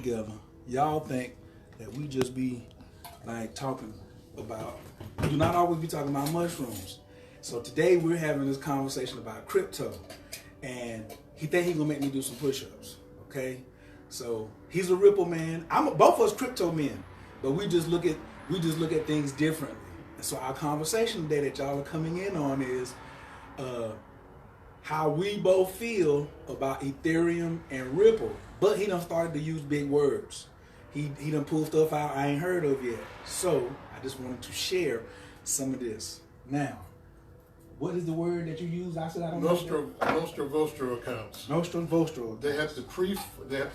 together, y'all think that we just be like talking about, we do not always be talking about mushrooms. So today we're having this conversation about crypto, and he think he gonna make me do some push-ups. Okay, so he's a Ripple man. Both of us crypto men, but we just look at things differently. And so our conversation today that y'all are coming in on is how we both feel about Ethereum and Ripple. But he done started to use big words. He done pulled stuff out I ain't heard of yet. So I just wanted to share some of this. Now, what is the word that you use? I said I don't know. Nostro Vostro accounts. Nostro Vostro. They have to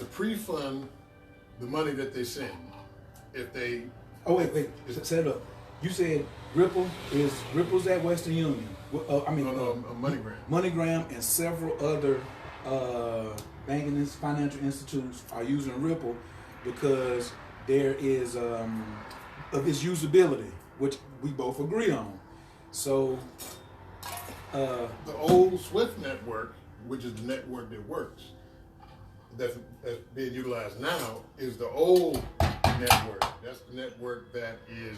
pre-fund the money that they send. If they Set it up. You said Ripple's at Western Union. MoneyGram. MoneyGram and several other banking and financial institutes are using Ripple because there is of its usability, which we both agree on. So the old SWIFT network, which is the network that works, that's being utilized now, is the old network. That's the network that is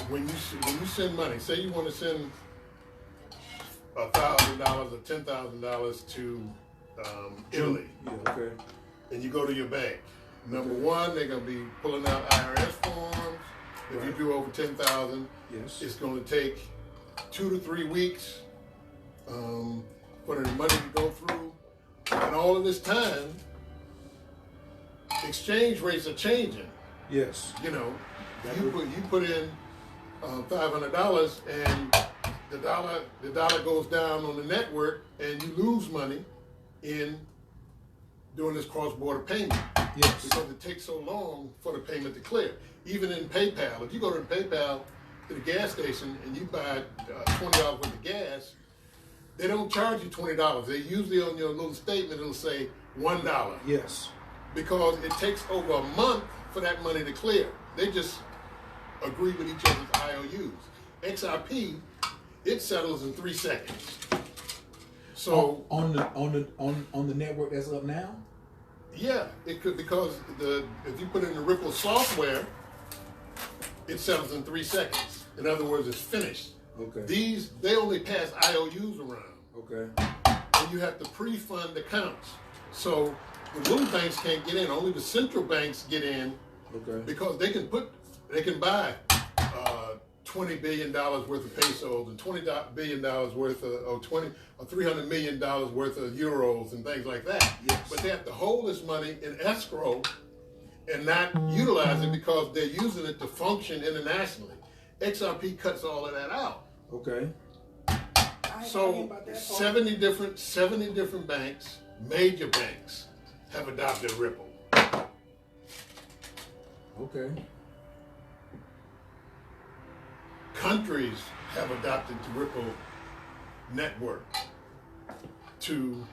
when you send money. Say you want to send $1,000 or $10,000 to Italy, okay, and you go to your bank. Number one, they're going to be pulling out IRS forms. If you do over $10,000, yes, it's going to take 2 to 3 weeks for the money to go through. And all of this time, exchange rates are changing. Yes. You know, you put in $500 and the dollar goes down on the network, and you lose money in doing this cross-border payment. Yes. Because it takes so long for the payment to clear. Even in PayPal, if you go to PayPal to the gas station and you buy $20 worth of gas, they don't charge you $20. They usually on your little statement it'll say $1. Yes. Because it takes over a month for that money to clear. They just agree with each other's IOUs. XRP, it settles in 3 seconds. So on the network that's up now? Yeah, it could, because if you put in the Ripple software, it settles in 3 seconds. In other words, it's finished. Okay. They only pass IOUs around. Okay. And you have to pre-fund accounts. So the little banks can't get in. Only the central banks get in. Okay. Because they can buy $20 billion worth of pesos and $20 billion worth of, or $300 million worth of euros and things like that. Yes. But they have to hold this money in escrow and not utilize it because they're using it to function internationally. XRP cuts all of that out. Okay. So 70 different banks, major banks, have adopted Ripple. Okay. Countries have adopted the Ripple network to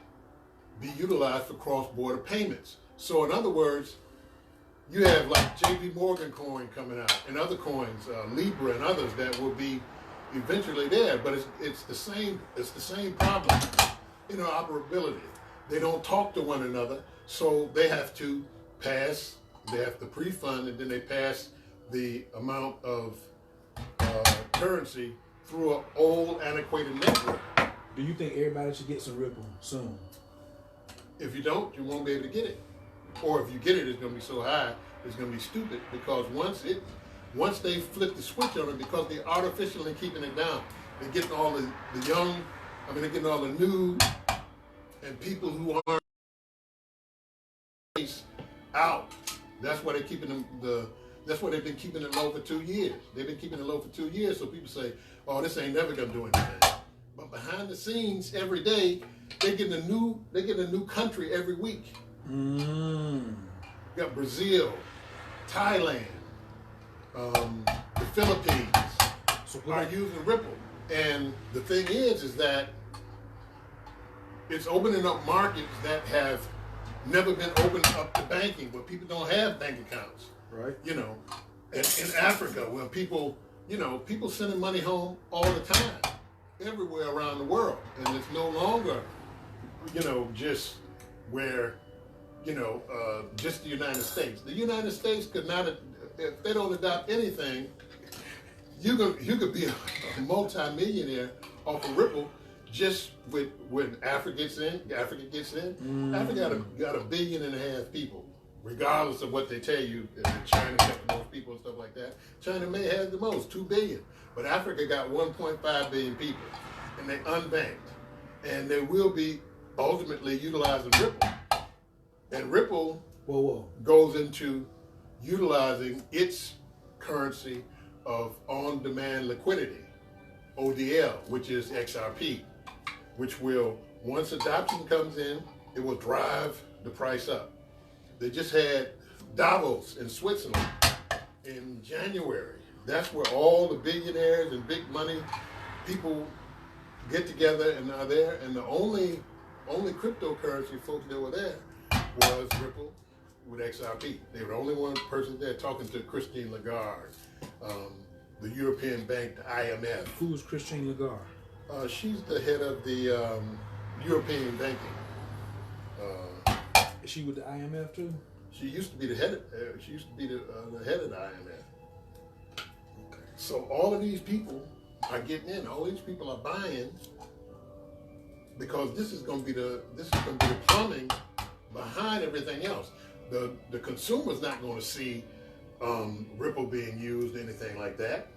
be utilized for cross-border payments. So in other words, you have like JP Morgan coin coming out and other coins, Libra and others that will be eventually there, but it's the same problem, interoperability. They don't talk to one another, so they have to pre-fund, and then they pass the amount of currency through an old antiquated network. Do you think everybody should get some Ripple soon? If you don't, you won't be able to get it. Or if you get it, it's going to be so high, it's going to be stupid, because once they flip the switch on it, because they're artificially keeping it down, they're getting all the young, they're getting all the new and people who aren't out. That's why they're keeping that's why they've been keeping it low for 2 years. They've been keeping it low for 2 years, so people say, "Oh, this ain't never gonna do anything." But behind the scenes, every day, they're getting a new country every week. You got Brazil, Thailand, the Philippines are using Ripple, and the thing is that it's opening up markets that have never been opened up to banking, where people don't have bank accounts. Right. In Africa, where people sending money home all the time, everywhere around the world, and it's no longer, just where just the United States. The United States could not, if they don't adopt anything, you could be a multi-millionaire off of Ripple just with when Africa gets in. Africa got 1.5 billion people, regardless of what they tell you. China got the most people and stuff like that. China may have the most, 2 billion, but Africa got 1.5 billion people, and they unbanked, and they will be ultimately utilizing Ripple, and Ripple goes into utilizing its currency of on-demand liquidity, ODL, which is XRP, which will, once adoption comes in, it will drive the price up. They just had Davos in Switzerland in January. That's where all the billionaires and big money people get together and are there, and the only cryptocurrency folks that were there was Ripple with XRP. They were the only one person there talking to Christine Lagarde, the European Bank, the IMF. Who's Christine Lagarde? She's the head of the European banking. Is she with the IMF too? She used to be the head. The head of the IMF. Okay. So all of these people are getting in. All these people are buying because this is going to be the plumbing behind everything else. The consumer's not going to see Ripple being used, anything like that,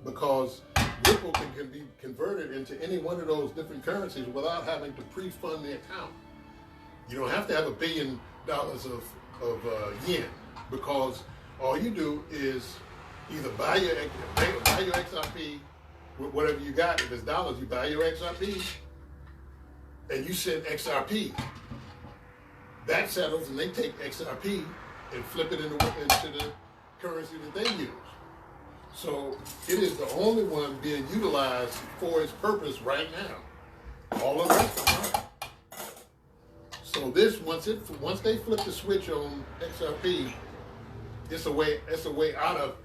because Ripple can be converted into any one of those different currencies without having to pre-fund the account. You don't have to have $1 billion of yen, because all you do is either buy your XRP with whatever you got. If it's dollars, you buy your XRP and you send XRP. That settles, and they take XRP and flip it into the currency that they use. So it is the only one being utilized for its purpose right now. All of the rest are not. So this, once they flip the switch on XRP, it's a way out of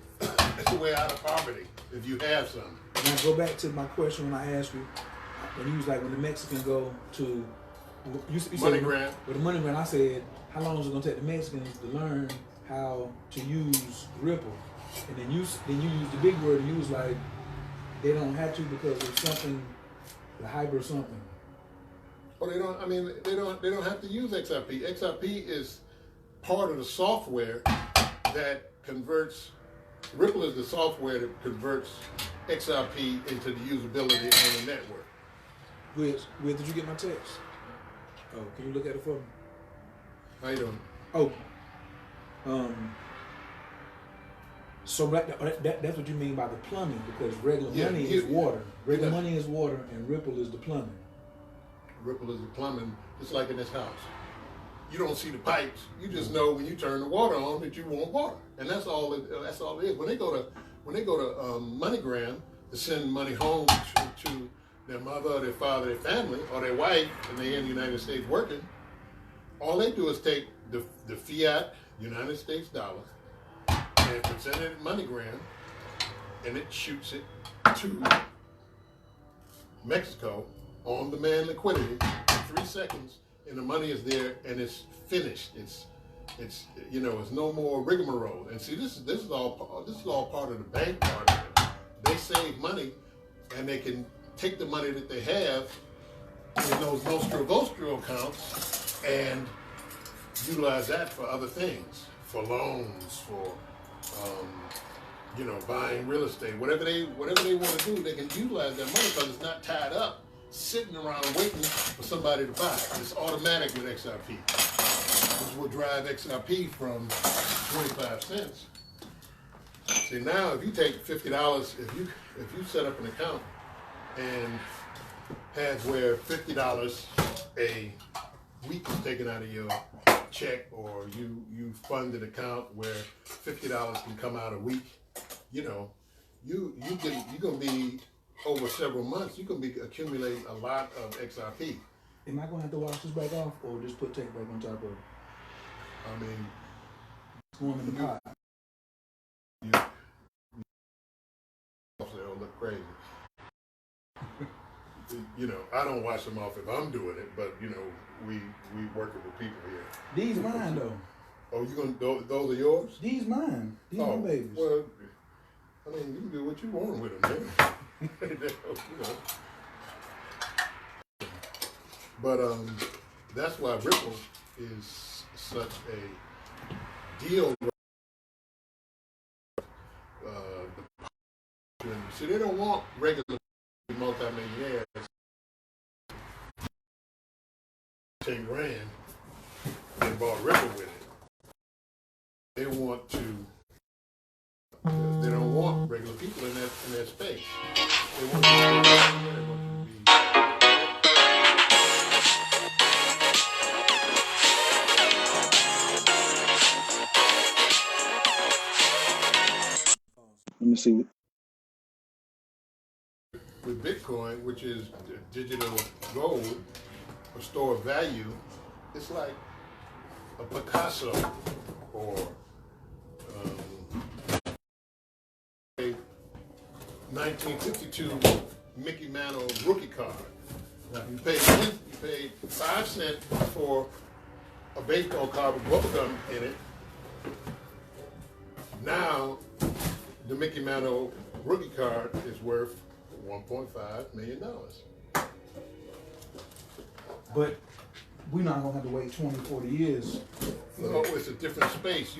poverty if you have some. And I go back to my question when I asked you, when you was like, when the Mexican go to you MoneyGram. With the MoneyGram, I said, how long is it gonna take the Mexicans to learn how to use Ripple? And then you use the big word, and you was like, they don't have to because it's something, the hype or something. Well, they don't have to use XRP. XRP is part of the software that converts. Ripple is the software that converts XRP into the usability on the network. Where did you get my text? Oh, can you look at it for me? How you doing? Oh, so that's what you mean by the plumbing, because regular money is water. Regular money is water, and Ripple is the plumbing. Ripple is the plumbing, just like in this house. You don't see the pipes. You just know when you turn the water on that you want water, and that's all it is. When they go to MoneyGram to send money home to their mother, or their father, their family, or their wife, and they're in the United States working, all they do is take the fiat United States dollar and present it at MoneyGram, and it shoots it to Mexico on demand liquidity in 3 seconds, and the money is there and it's finished. It's no more rigmarole. And see, this is all part of the bank part of it. They save money, and they can take the money that they have in those Nostro accounts and utilize that for other things, for loans, for buying real estate, whatever they want to do. They can utilize that money because it's not tied up, sitting around waiting for somebody to buy. It's automatic with XRP, which will drive XRP from 25 cents. See, now if you take $50, if you set up an account and have where $50 a week is taken out of your check, or you fund an account where $50 can come out a week, you're gonna be, over several months, you're gonna be accumulating a lot of XRP. Am I gonna have to wash this back off, or just put tape back on top of it? I mean, it's going in the pot. It'll look crazy. You know, I don't wash them off if I'm doing it, but you know, we working with people here. These mine though. Oh, you gonna those are yours? These mine. These my babies. Well, I mean, you can do what you want with them, man. You know. But that's why Ripple is such a deal. See, they don't want regular multimillionaires. 10 grand and bought Ripple with it. They want to. They don't want regular people in that space. They want to be. Let me see. With Bitcoin, which is digital gold, a store of value, it's like a Picasso or a 1952 Mickey Mantle rookie card. You pay 5 cents for a baseball card with bubblegum in it. Now, the Mickey Mantle rookie card is worth $1.5 million. But we're not gonna have to wait 20, 40 years. No, it's a different space.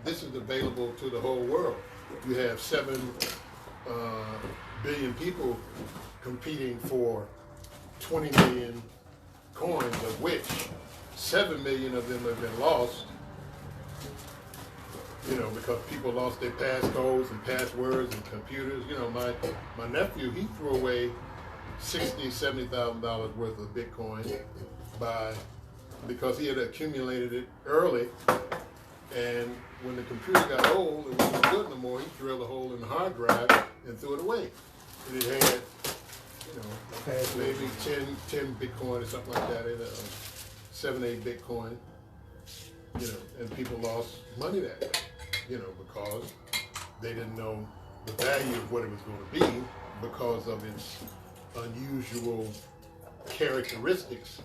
This is available to the whole world. You have 7 billion people competing for 20 million coins, of which 7 million of them have been lost. You know, because people lost their passcodes and passwords and computers. You know, my nephew, he threw away $60,000-$70,000 worth of Bitcoin because he had accumulated it early, and when the computer got old and wasn't good no more, he drilled a hole in the hard drive and threw it away. And it had, you know, maybe 10 Bitcoin or something like that, 7, 8 Bitcoin. You know, and people lost money that, you know, because they didn't know the value of what it was going to be because of its unusual characteristics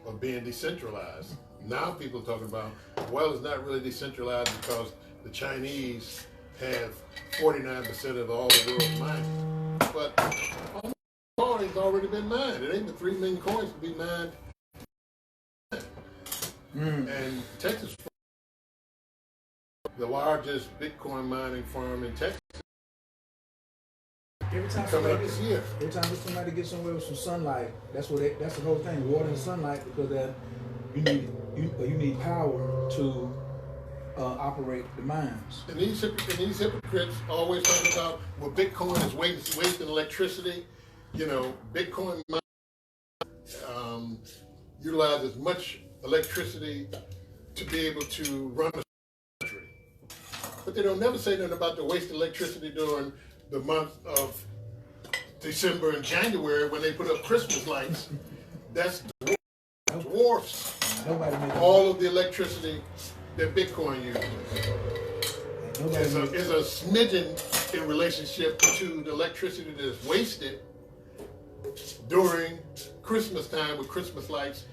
of being decentralized. Now people are talking about, well, it's not really decentralized because the Chinese have 49% of all the world's mining. But all the coins already been mined. It ain't the 3 million coins to be mined. And Texas, the largest Bitcoin mining farm in Texas, coming up this year. Every time somebody gets somewhere with some sunlight, that's the whole thing. Water and sunlight, because you need power to operate the mines. And these hypocrites always talk about, well, Bitcoin is wasting electricity. You know, Bitcoin utilize as much electricity to be able to run a country. But they don't never say nothing about the waste of electricity during the month of December and January when they put up Christmas lights. That's dwarfs all of the electricity that Bitcoin uses. Is a smidgen in relationship to the electricity that is wasted during Christmas time with Christmas lights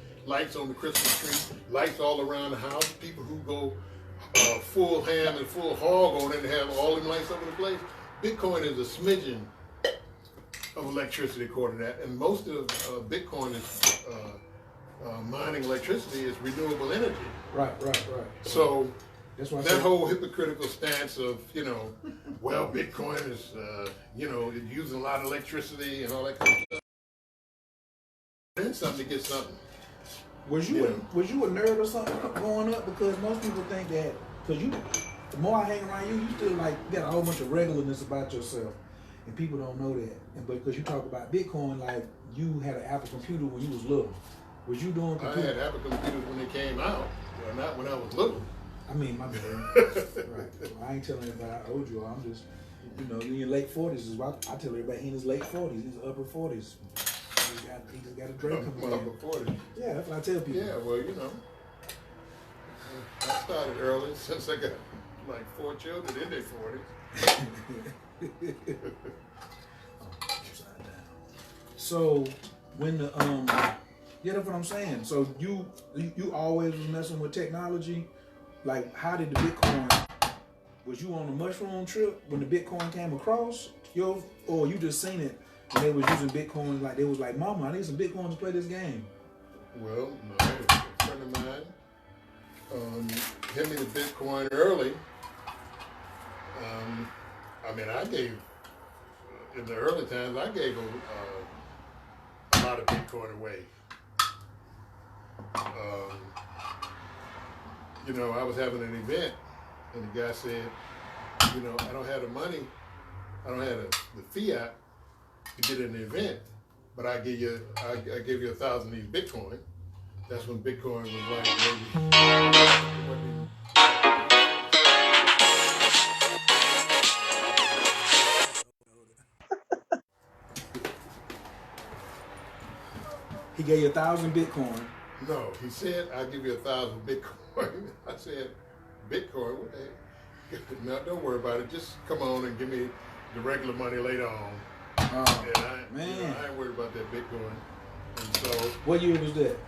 on the Christmas tree, lights all around the house, people who go full ham and full hog on it and have all them lights over the place. Bitcoin is a smidgen of electricity according to that, and most of Bitcoin is mining electricity is renewable energy. Right. So that's why that whole hypocritical stance of, you know, well, Bitcoin is, you know, it's using a lot of electricity and all that kind of stuff. Then something to get something. Was you a nerd or something growing up? Because most people think that, because the more I hang around you still like got a whole bunch of regularness about yourself, and people don't know that. And because you talk about Bitcoin, like you had an Apple computer when you was little. Was you doing computer? I had Apple computers when they came out, not when I was little. I mean, my bad. Right. Well, I ain't telling anybody how old you are. I'm just, you know, in your late 40s is what I tell everybody. In his late 40s, he's upper 40s. He just got a drink coming in. Upper 40s. Yeah, that's what I tell people. Yeah, well, you know, I started early since I got like 4 children in their 40s. Upside down. So, when the yeah, that's what I'm saying. So you always was messing with technology. Like, how did the Bitcoin? Was you on a mushroom trip when the Bitcoin came across your, or you just seen it when they was using Bitcoin? Like they was like, "Mama, I need some Bitcoin to play this game." Well, no, a friend of mine hit me the Bitcoin early. I mean, I gave in the early times, I gave a lot of Bitcoin away. You know, I was having an event, and the guy said, you know, I don't have the money, I don't have the fiat to get in the event, but I give you 1,000 of these Bitcoin. That's when Bitcoin was like maybe. He gave you 1,000 Bitcoin. No, he said, I'll give you 1,000 Bitcoin. I said, Bitcoin? What the heck? No, don't worry about it. Just come on and give me the regular money later on. Oh, and man. You know, I ain't worried about that Bitcoin. And so. What year was that?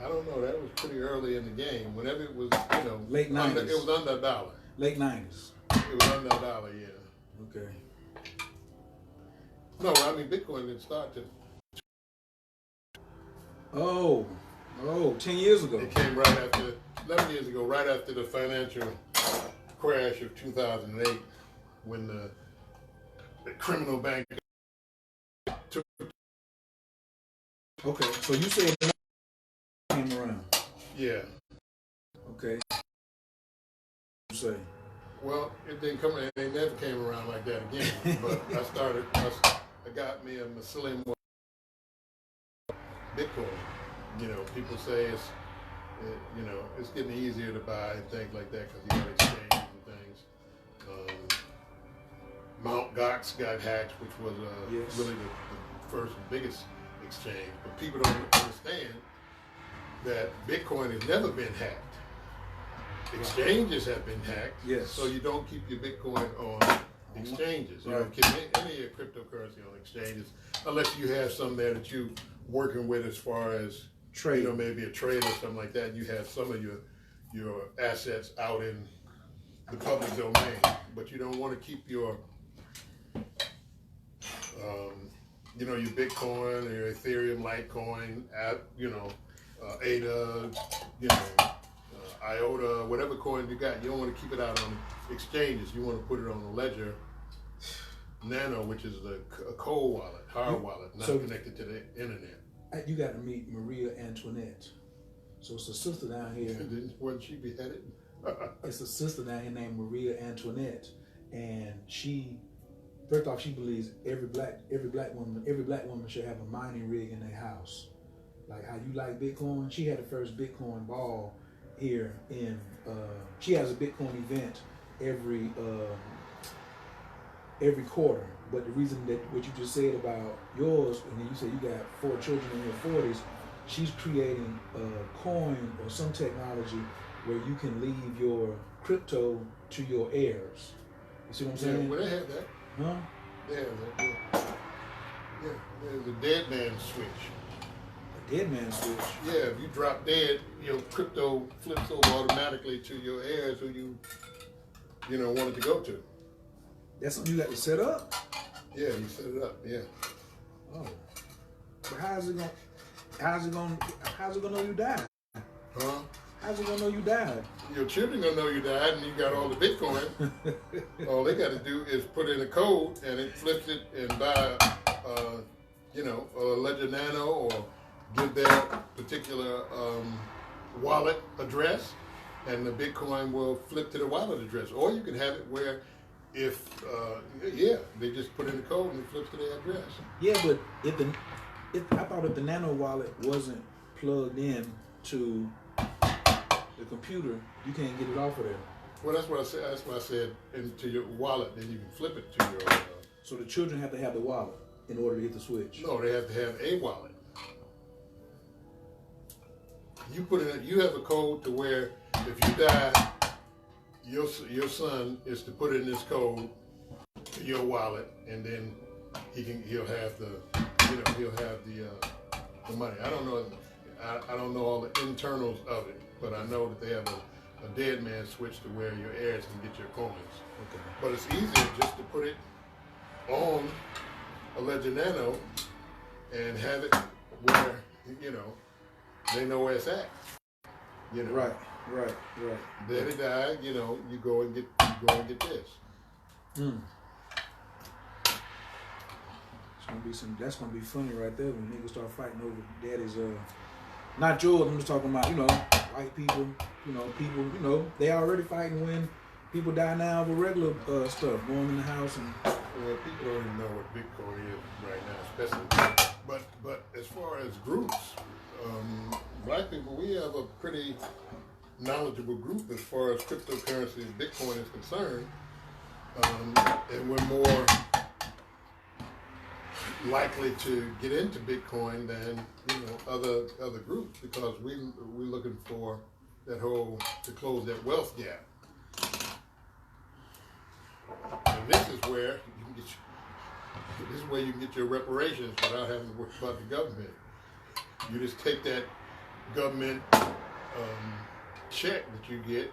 I don't know. That was pretty early in the game. Whenever it was, you know. Late 90s. It was under $1. Late 90s. It was under $1, yeah. Okay. No, I mean, Bitcoin didn't start till. Oh, 10 years ago. It came right after, 11 years ago, right after the financial crash of 2008, when the criminal bank took. Okay, so you said it came around. Yeah. Okay. You say. Well, it didn't come. It never came around like that again. But I got me a mycelium Bitcoin. You know, people say it's getting easier to buy and things like that because you got exchanges and things. Mt. Gox got hacked, which was yes. really the first and biggest exchange. But people don't understand that Bitcoin has never been hacked. Exchanges have been hacked, yes. So you don't keep your Bitcoin on exchanges. You don't keep any of your cryptocurrency on exchanges unless you have some there that you working with as far as trade. You know, maybe a trade or something like that. And you have some of your assets out in the public domain, but you don't want to keep your your Bitcoin or your Ethereum, Litecoin, ADA, IOTA, whatever coin you got, you don't want to keep it out on exchanges. You want to put it on a ledger, Nano, which is a cold wallet, hard wallet, not connected to the internet. You got to meet Maria Antoinette. So it's a sister down here. Wasn't she beheaded? It's a sister down here named Maria Antoinette, and first off, she believes every black woman should have a mining rig in their house. Like how you like Bitcoin, she had the first Bitcoin ball here in. She has a Bitcoin event every quarter. But the reason that what you just said about yours, and then you said you got 4 children in your 40s, she's creating a coin or some technology where you can leave your crypto to your heirs. You see what I'm saying? Yeah, well, they have that. Huh? They have that. Yeah, there's a dead man switch. A dead man switch? Yeah, if you drop dead, your crypto flips over automatically to your heirs who you want it to go to. That's something you got to set up? Yeah, you set it up, yeah. Oh. But how's it gonna know you died? Huh? How's it gonna know you died? Your children gonna know you died and you got all the Bitcoin. All they gotta do is put in a code and it flips it and buy a Ledger Nano or give their particular wallet address and the Bitcoin will flip to the wallet address. Or you can have it where if they just put in the code and it flips to their address. Yeah, but I thought if the Nano wallet wasn't plugged in to the computer, you can't get it off of there. Well, that's what I said. That's what I said. Into your wallet, then you can flip it to your. So the children have to have the wallet in order to get the switch. No, they have to have a wallet. You put in. You have a code to where if you die, your son is to put in this code to your wallet, and then he'll have the he'll have the money. I don't know. I don't know all the internals of it, but I know that they have a dead man switch to where your heirs can get your coins. Okay. But it's easier just to put it on a Legendano and have it where they know where it's at. Right. Then it died. You go and get this. That's gonna be funny right there when niggas start fighting over daddy's not yours. I'm just talking about white people. People they already fighting when people die now over regular stuff going in the house and. Well, people don't even know what Bitcoin is right now, especially. But as far as groups, black people, we have a pretty knowledgeable group as far as cryptocurrency and Bitcoin is concerned, and we're more likely to get into Bitcoin than other groups because we're looking for that to close that wealth gap. And this is where you can get your reparations without having to worry about the government. You just take that government check that you get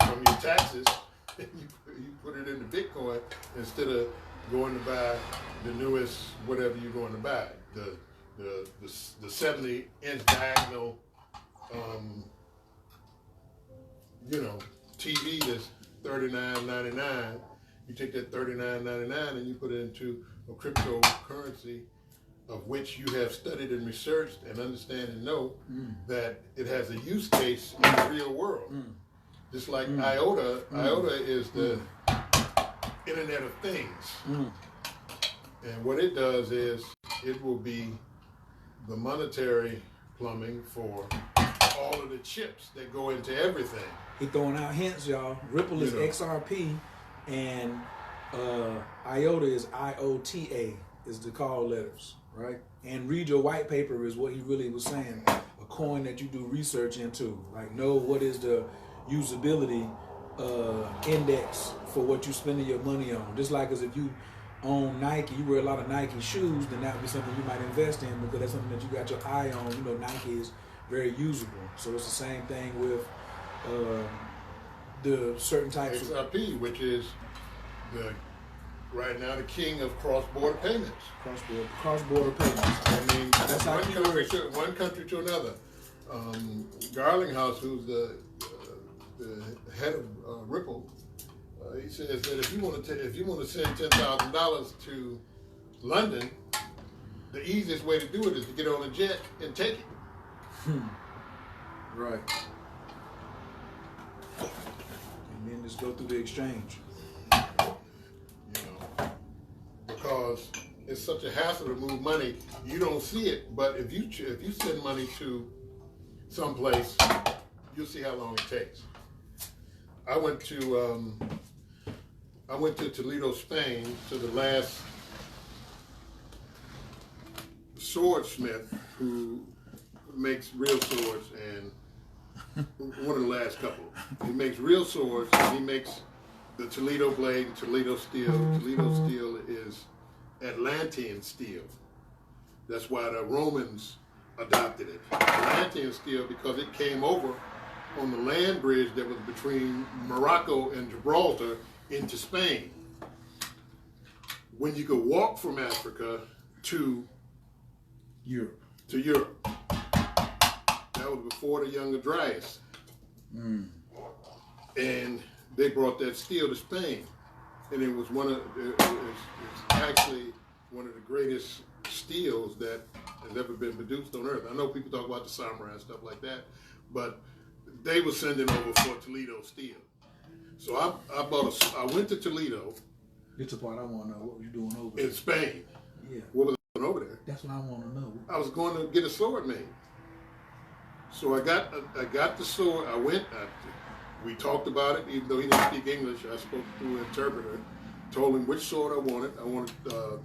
from your taxes and you put it into Bitcoin instead of going to buy the newest whatever you're going to buy. The 70-inch diagonal TV that's $39.99. You take that $39.99 and you put it into a cryptocurrency of which you have studied and researched and understand and know that it has a use case in the real world. Just like IOTA. IOTA is the Internet of Things. And what it does is it will be the monetary plumbing for all of the chips that go into everything. He throwing out hints, y'all. Ripple is XRP. And IOTA is IOTA is the call letters, right? And read your white paper is what he really was saying. A coin that you do research into. Like know what is the usability index for what you're spending your money on. Just like as if you own Nike, you wear a lot of Nike shoes, then that would be something you might invest in because that's something that you got your eye on. Nike is very usable. So it's the same thing with the certain types XRP, which is right now the king of cross-border payments. Cross-border payments. I mean, that's how one country to another. Garlinghouse, who's the head of Ripple, he says that if you want to send $10,000 to London, the easiest way to do it is to get on a jet and take it. Right. And then just go through the exchange. Because it's such a hassle to move money, you don't see it. But if you send money to someplace, you'll see how long it takes. I went to Toledo, Spain, to the last swordsmith who makes real swords, and one of the last couple. He makes real swords, and he makes the Toledo blade and Toledo steel. Toledo steel is Atlantean steel. That's why the Romans adopted it. Atlantean steel because it came over on the land bridge that was between Morocco and Gibraltar into Spain. When you could walk from Africa to Europe. That was before the Younger Dryas. And they brought that steel to Spain. And it was it's actually one of the greatest steels that has ever been produced on Earth. I know people talk about the samurai and stuff like that, but they were sending over for Toledo steel. So I went to Toledo. It's the part I want to know. What were you doing over in Spain? Yeah. What was I doing over there? That's what I want to know. I was going to get a sword made. So I got the sword. We talked about it, even though he didn't speak English. I spoke through an interpreter. Told him which sword I wanted. I wanted the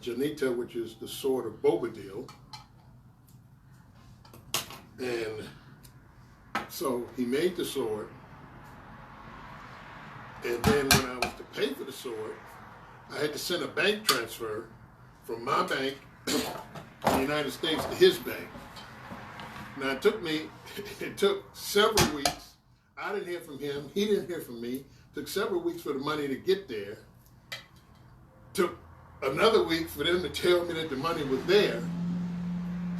Janita, which is the sword of Bobadil. And so he made the sword. And then when I was to pay for the sword, I had to send a bank transfer from my bank in the United States to his bank. Now it took several weeks. I didn't hear from him. He didn't hear from me. It took several weeks for the money to get there. Took another week for them to tell me that the money was there.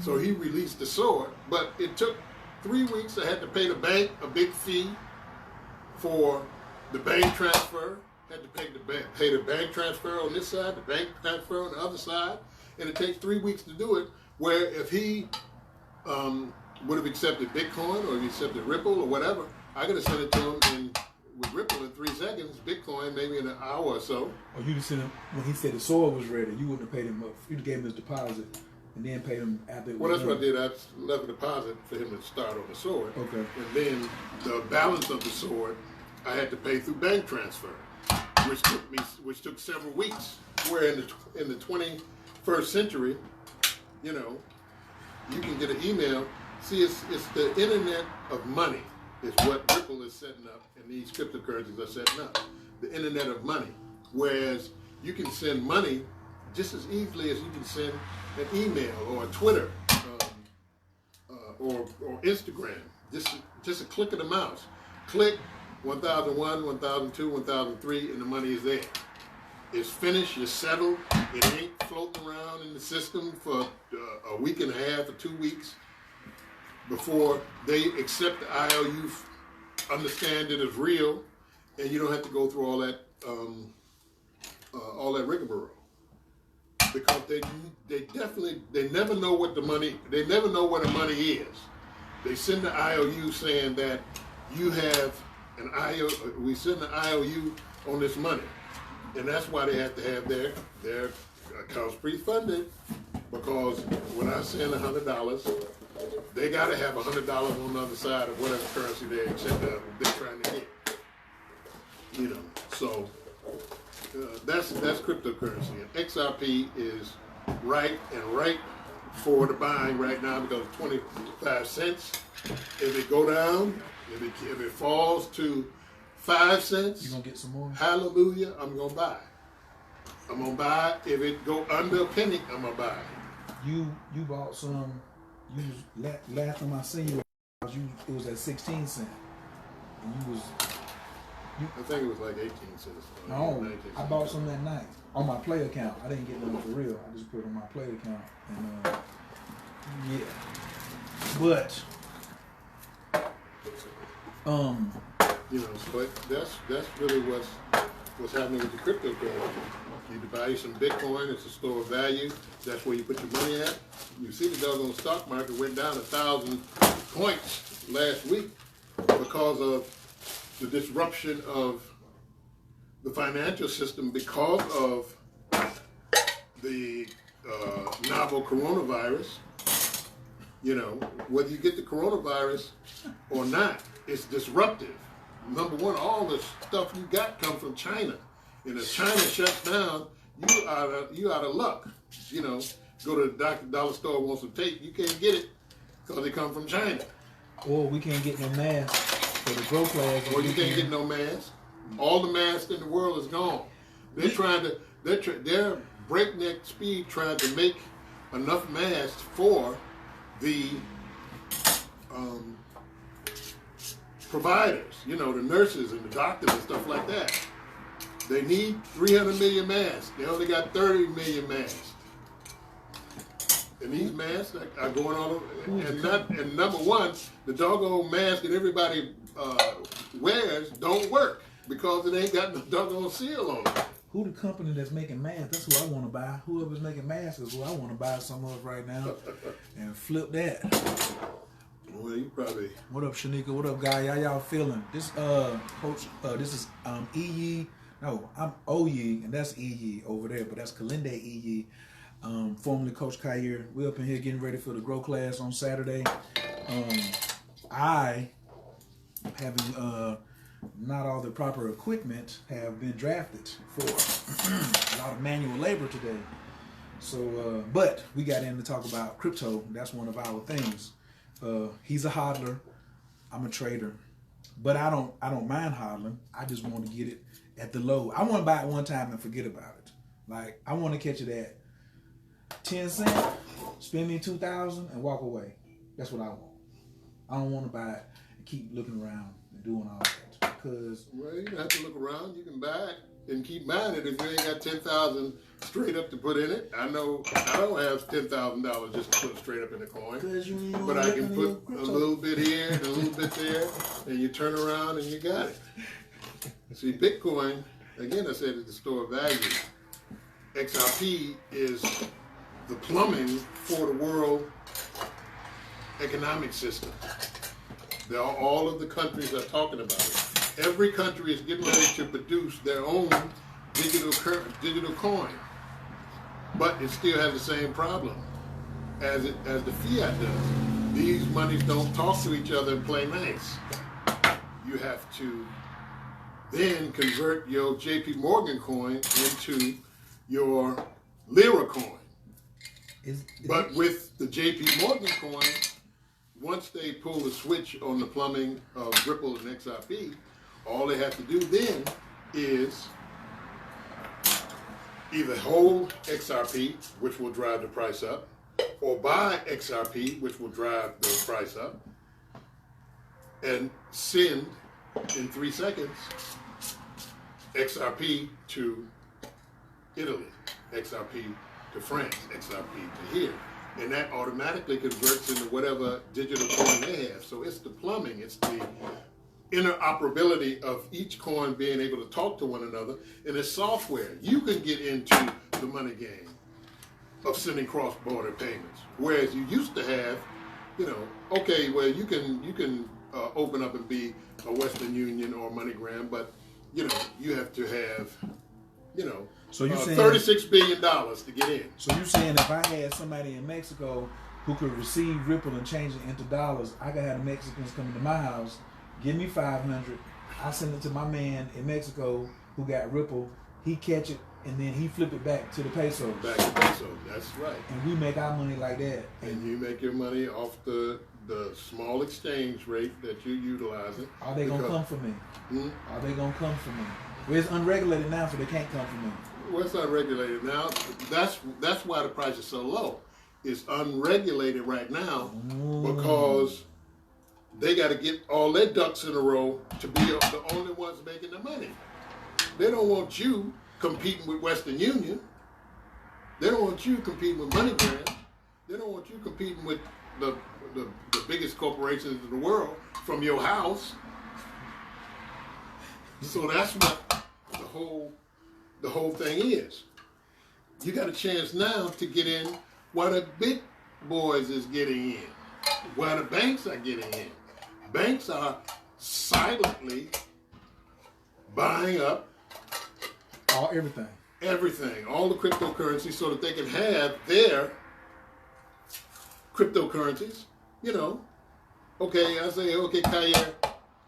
So he released the sword. But it took 3 weeks. I had to pay the bank a big fee for the bank transfer. Had to pay the bank transfer on this side, the bank transfer on the other side. And it takes 3 weeks to do it. Where if he would have accepted Bitcoin or if he accepted Ripple or whatever, I could have sent it to him with Ripple in 3 seconds, Bitcoin maybe in an hour or so. Or you just sent him, when he said the sword was ready, you wouldn't have paid him up. You gave him his deposit and then paid him after it was Well, that's done. what I did. I left a deposit for him to start on the sword. Okay. And then the balance of the sword, I had to pay through bank transfer, which took several weeks. Where in the 21st century, you know, you can get an email. See, it's the internet of money is what Ripple is setting up, and these cryptocurrencies are setting up. The internet of money. Whereas you can send money just as easily as you can send an email or a Twitter or Instagram. Just a click of the mouse. Click 1001, 1002, 1003, and the money is there. It's finished. It's settled. It ain't floating around in the system for a week and a half or 2 weeks before they accept the IOU, understand it as real, and you don't have to go through all that rigmarole. Because they never know what the money, they never know what the money is. They send the IOU saying that you have an IOU, we send an IOU on this money. And that's why they have to have their accounts pre-funded, because when I send $100, they got to have $100 on the other side of whatever currency they're trying to get. You know, so that's cryptocurrency, and XRP is right for the buying right now because it's 25 cents. If it go down, if it falls to 5 cents, You gonna get some more? hallelujah, I'm gonna buy. I'm gonna buy. If it go under a penny, I'm gonna buy. You bought some. You was last time I seen you, it was at 16 cents, and you was. I think it was like 18 cents. No, 19 I cents. bought some that night on my play account. I didn't get none for real. I just put it on my play account, and yeah. But You know, but that's really what's happening with the cryptocurrency. You buy you some Bitcoin, it's a store of value. That's where you put your money at. You see the doggone stock market went down 1,000 points last week because of the disruption of the financial system because of the novel coronavirus. You know, whether you get the coronavirus or not, it's disruptive. Number one, all the stuff you got come from China. And if China shuts down, you out of luck. You know, go to the dollar store, want some tape, you can't get it because they come from China. or we can't get no masks for the grow class. Or you can't get no masks. All the masks in the world is gone. They're breakneck speed trying to make enough masks for the providers, you know, the nurses and the doctors and stuff like that. They need 300 million masks. They only got 30 million masks. And these masks are going on, and number one, the doggone mask that everybody wears don't work because it ain't got no doggone seal on it. Who the company that's making masks? That's who I want to buy. Whoever's making masks is who I want to buy some of right now and flip that. Well, you probably. What up, Shanika? What up, guy? How y'all feeling? This coach, this is E-Yi. No, I'm O-Yi, and that's E-Yi over there, but that's Kilindi E-Yi. Formerly Coach Khayr. We're up in here getting ready for the Grow class on Saturday. I, having not all the proper equipment, have been drafted for a lot of manual labor today. So, but we got in to talk about crypto. That's one of our things. He's a hodler. I'm a trader, but I don't mind hodling. I just want to get it at the low. I want to buy it one time and forget about it. Like I want to catch it at 10 cents, spend me 2,000 and walk away. That's what I want. I don't want to buy it and keep looking around and doing all that. Because well, you don't have to look around. You can buy it and keep buying it if you ain't got 10,000 straight up to put in it. I know I don't have $10,000 just to put straight up in the coin, but I can put a little bit here and a little bit there, and you turn around and you got it. See, Bitcoin, again, I said it's the store of value. XRP is the plumbing for the world economic system. All of the countries are talking about it. Every country is getting ready to produce their own digital coin, but it still has the same problem as the fiat does. These monies don't talk to each other and play nice. You have to then convert your JP Morgan coin into your Lira coin. But with the JP Morgan coin, once they pull the switch on the plumbing of Ripple and XRP, all they have to do then is either hold XRP, which will drive the price up, or buy XRP, which will drive the price up, and send in 3 seconds XRP to Italy, XRP to France, XRP to here. And that automatically converts into whatever digital coin they have. So it's the plumbing, it's the interoperability of each coin being able to talk to one another. And it's software. You can get into the money game of sending cross-border payments. Whereas you used to have, okay, well, you can open up and be a Western Union or MoneyGram, but, you have to have, so you saying $36 billion to get in. So you're saying if I had somebody in Mexico who could receive Ripple and change it into dollars, I could have the Mexicans come into my house, give me $500, I send it to my man in Mexico who got Ripple, he catch it, and then he flip it back to the pesos. Back to pesos, that's right. And we make our money like that. And you make your money off the small exchange rate that you're utilizing. Are they going to come for me? Are they going to come for me? Well, it's unregulated now, so they can't come for me. Well, it's unregulated now. That's why the price is so low. It's unregulated right now because they got to get all their ducks in a row to be the only ones making the money. They don't want you competing with Western Union. They don't want you competing with MoneyGram. They don't want you competing with the biggest corporations in the world from your house. So that's what the whole thing is. You got a chance now to get in while the big boys is getting in, while the banks are getting in. Banks are silently buying up everything, all the cryptocurrencies, so that they can have their cryptocurrencies. Okay, I say, okay, Kaya,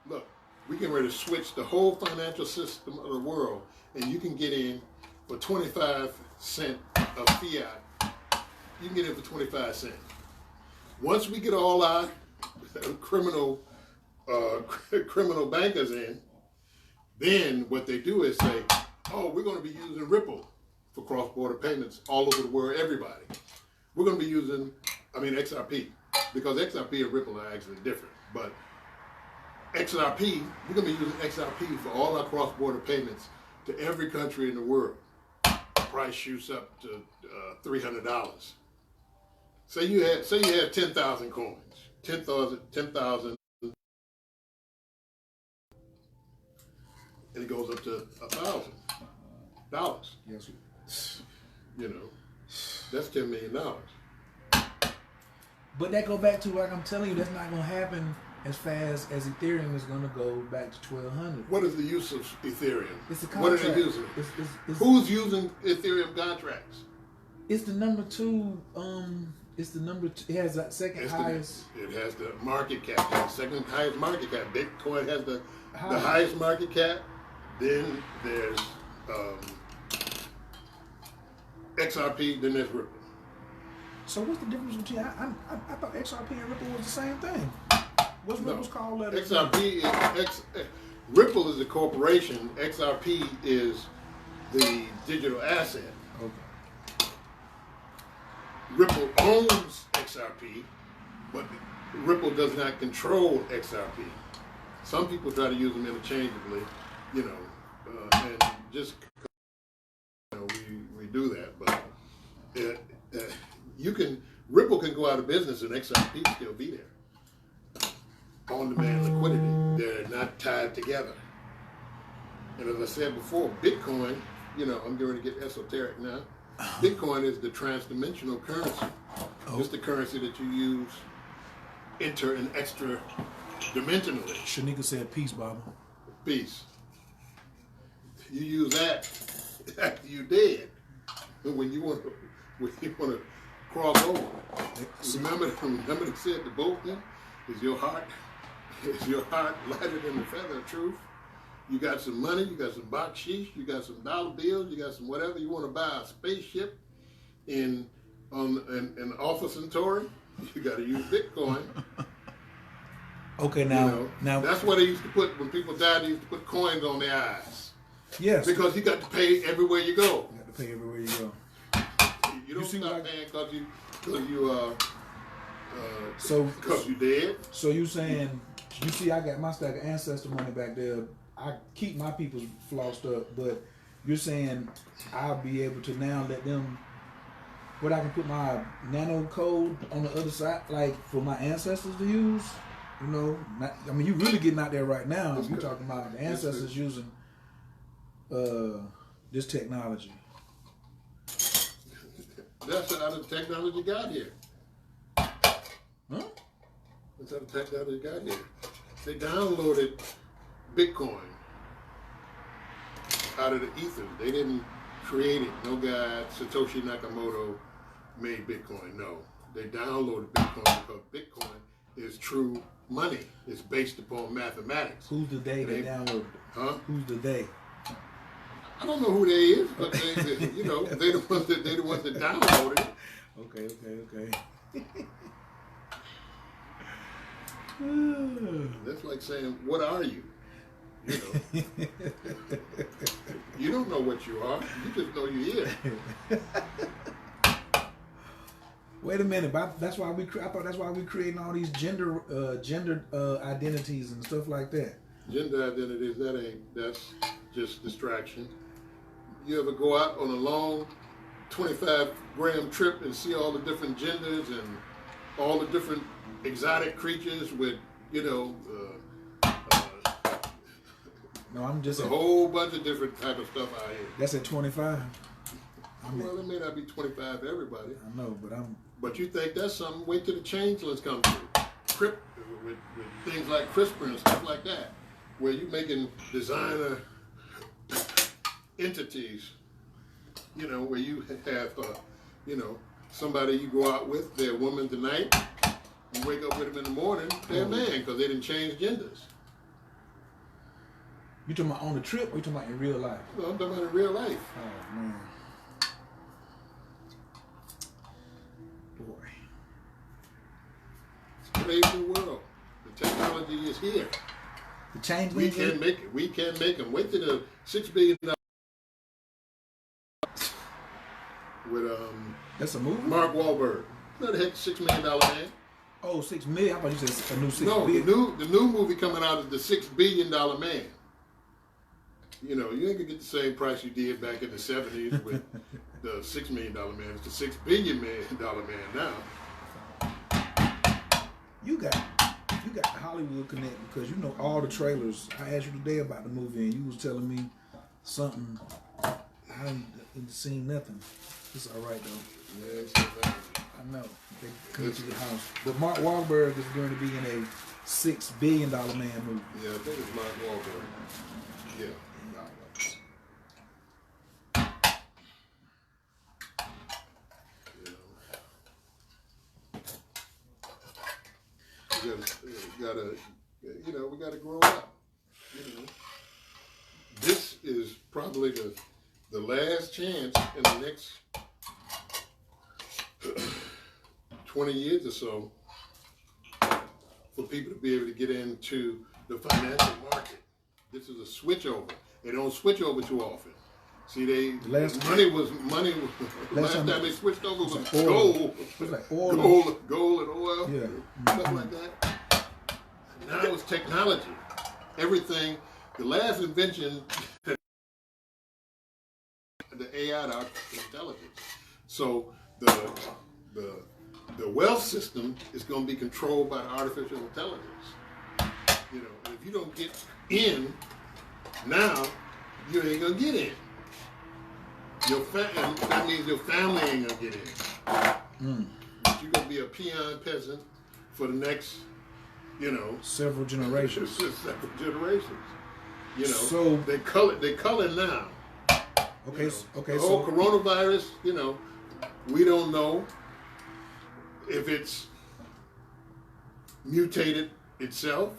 look, we can ready to switch the whole financial system of the world, and you can get in for 25 cents of fiat. You can get in for 25 cents. Once we get all our criminal bankers in, then what they do is say, oh, we're going to be using Ripple for cross-border payments all over the world, everybody. We're going to be using, XRP, because XRP and Ripple are actually different. But XRP, we're going to be using XRP for all our cross-border payments to every country in the world. Price shoots up to $300. Say you have 10,000 coins, 10,000, and it goes up to $1,000. Yes. That's $10 million. But that go back to like I'm telling you, that's not going to happen as fast as Ethereum is going to go back to 1,200. What is the use of Ethereum? It's a contract. What are they using? It's, Who's using Ethereum contracts? It's the number two. It's the number two. It has that second highest. It has the market cap. It has the second highest market cap. Bitcoin has the highest market cap. Then there's XRP. Then there's Ripple. So what's the difference between? I thought XRP and Ripple was the same thing. What's Ripple's called? Ripple is a corporation. XRP is the digital asset. Okay. Ripple owns XRP, but Ripple does not control XRP. Some people try to use them interchangeably, and just we do that, but Ripple can go out of business and XRP still be there. On-demand liquidity, they're not tied together. And as I said before, Bitcoin, I'm going to get esoteric now. Bitcoin is the transdimensional currency. It's the currency that you use inter and extra dimensionally. Shanika said peace, Baba. Peace. You use that after you're dead. When you want to cross over. Remember they said the boatman is your heart lighter than the feather of truth. You got some money, you got some baksheesh, you got some dollar bills, you got some whatever. You want to buy a spaceship in Alpha Centauri, you got to use Bitcoin. Okay, now that's what they used to put when people died. They used to put coins on their eyes. Yes, because you got to pay everywhere you go. You got to pay everywhere you go. You don't stop paying because you dead. So you saying you see I got my stack of ancestor money back there. I keep my people's flossed up, but you're saying I'll be able to now let them. What I can put my nano code on the other side, like for my ancestors to use. You really getting out there right now. You're talking about the ancestors using this technology. That's how the technology got here. Huh? That's how the technology got here. They downloaded Bitcoin out of the ether. They didn't create it. No guy, Satoshi Nakamoto, made Bitcoin. No. They downloaded Bitcoin because Bitcoin is true money. It's based upon mathematics. Who's the they that downloaded it? Huh? Who's the they? I don't know who they is, but they the ones that downloaded it. Okay. That's like saying, "What are you?" You don't know what you are. You just know you're here. Wait a minute, that's why I thought that's why we creating all these gender identities and stuff like that. Gender identities, that's just distraction. You ever go out on a long 25-gram trip and see all the different genders and all the different exotic creatures with, No, I'm just a whole bunch of different type of stuff out here. That's at 25. Well, it may not be 25 for everybody. I know, But you think that's something? Wait till the changelings come through. With things like CRISPR and stuff like that, where you're making designer entities. Where you have, somebody you go out with, they're a woman tonight. You wake up with them in the morning, they're a man because they didn't change genders. You talking about on the trip or you talking about in real life? No, I'm talking about in real life. Oh, man. Boy. It's a crazy world. The technology is here. The change we can make it. We can make them. Wait till the $6 billion with that's a movie? Mark Wahlberg. You know the heck, $6 million man. Oh, $6 million? I thought you said a new $6 billion. No, the new movie coming out is the $6 billion man. You ain't gonna get the same price you did back in the 70s with the $6 million man. It's the $6 billion man now. You got the Hollywood connect because all the trailers. I asked you today about the movie and you was telling me something. I didn't seen nothing. It's all right though. Yeah, it's all right. I know. They come to the house. But Mark Wahlberg is going to be in a $6 billion man movie. Yeah, I think it's Mark Wahlberg. Yeah. We gotta grow up. This is probably the last chance in the next 20 years or so for people to be able to get into the financial market. This is a switch over. They don't switch over too often. See, last money was last time they switched over was gold. It was like oil. Gold and oil. Yeah. Stuff like that. Now it's technology. Everything. The last invention, the AI, the artificial intelligence. So the wealth system is going to be controlled by the artificial intelligence. You know, and if you don't get in now, you ain't gonna get in. That means your family ain't gonna get in. But you're gonna be a peon peasant for the next, several generations. Several generations. You know, so they color now. Okay, okay. The whole coronavirus, we don't know if it's mutated itself.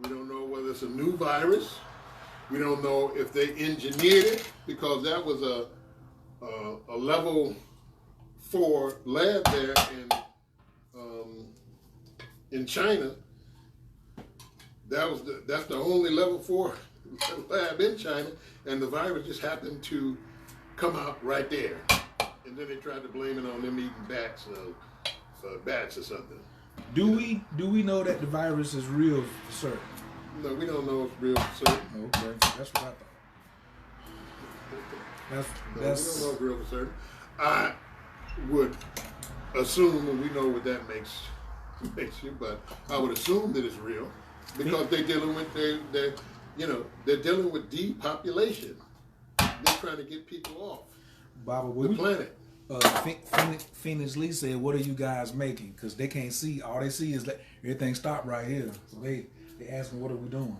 We don't know whether it's a new virus. We don't know if they engineered it, because that was a level 4 lab there in China. That's the only level 4 lab in China, and the virus just happened to come out right there. And then they tried to blame it on them eating bats or something. Do we know that the virus is real for certain? No, we don't know it's real for certain. Okay, that's what I thought. We don't know it's real for certain. I would assume, and we know what that makes you, but I would assume that it's real, because they're dealing with they're dealing with depopulation. They're trying to get people off the planet. Phoenix Lee said, "What are you guys making?" Because they can't see. All they see is that everything stopped right here. So they ask me, "What are we doing?"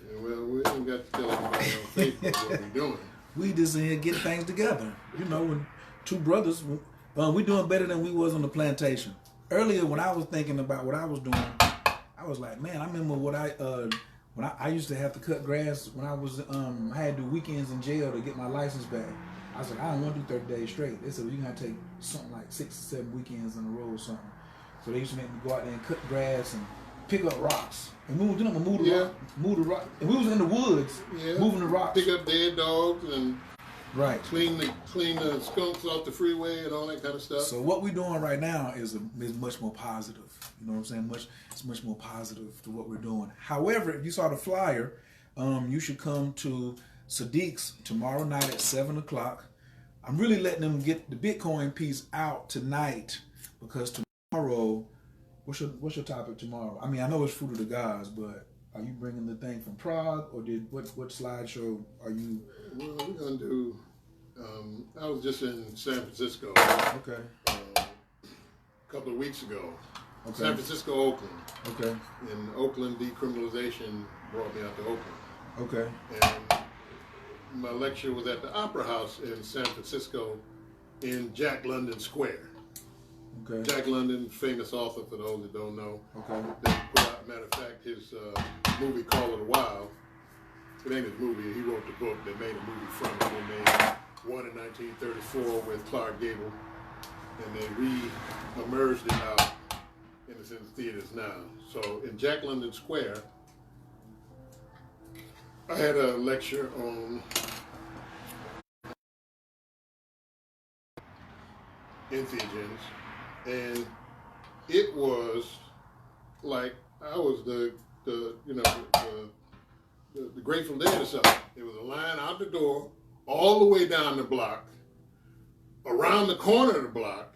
Yeah, well, we ain't got to tell everybody on Facebook what we're doing. We just in here getting things together. When two brothers, we doing better than we was on the plantation. Earlier, when I was thinking about what I was doing, I was like, man, I remember when I used to have to cut grass when I was I had to do weekends in jail to get my license back. I was like, I don't want to do 30 days straight. They said, well, you got to take something like 6 or 7 weekends in a row or something. So they used to make me go out there and cut grass and pick up rocks. And move the rock. And we was in the woods, moving the rocks. Pick up dead dogs and right. Clean the skunks off the freeway and all that kind of stuff. So what we're doing right now is much more positive. You know what I'm saying? It's much more positive to what we're doing. However, if you saw the flyer, you should come to Sadiq's tomorrow night at 7 o'clock. I'm really letting them get the Bitcoin piece out tonight, because tomorrow, what's your topic tomorrow? I mean, I know it's Fruit of the Gods, but are you bringing the thing from Prague, or what slideshow are you? Well, we're gonna do. I was just in San Francisco. Okay. A couple of weeks ago. Okay. San Francisco, Oakland. Okay. In Oakland, decriminalization brought me out to Oakland. Okay. And my lecture was at the Opera House in San Francisco, in Jack London Square. Okay. Jack London, famous author for those that don't know. Okay. They put out, matter of fact, his movie Call of the Wild. It ain't his movie. He wrote the book. They made a movie from it. They made one in 1934 with Clark Gable, and they re-emerged it out in the theaters now. So in Jack London Square, I had a lecture on entheogens, and it was like I was the Grateful Dead or something. There was a line out the door, all the way down the block, around the corner of the block,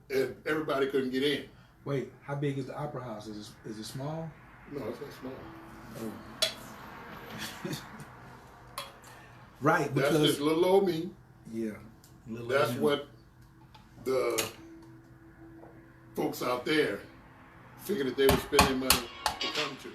and everybody couldn't get in. Wait, how big is the Opera House? Is it small? No, it's not small. Oh. Right, because that's just little old me. Yeah, that's what the folks out there figured that they would spend their money to come to.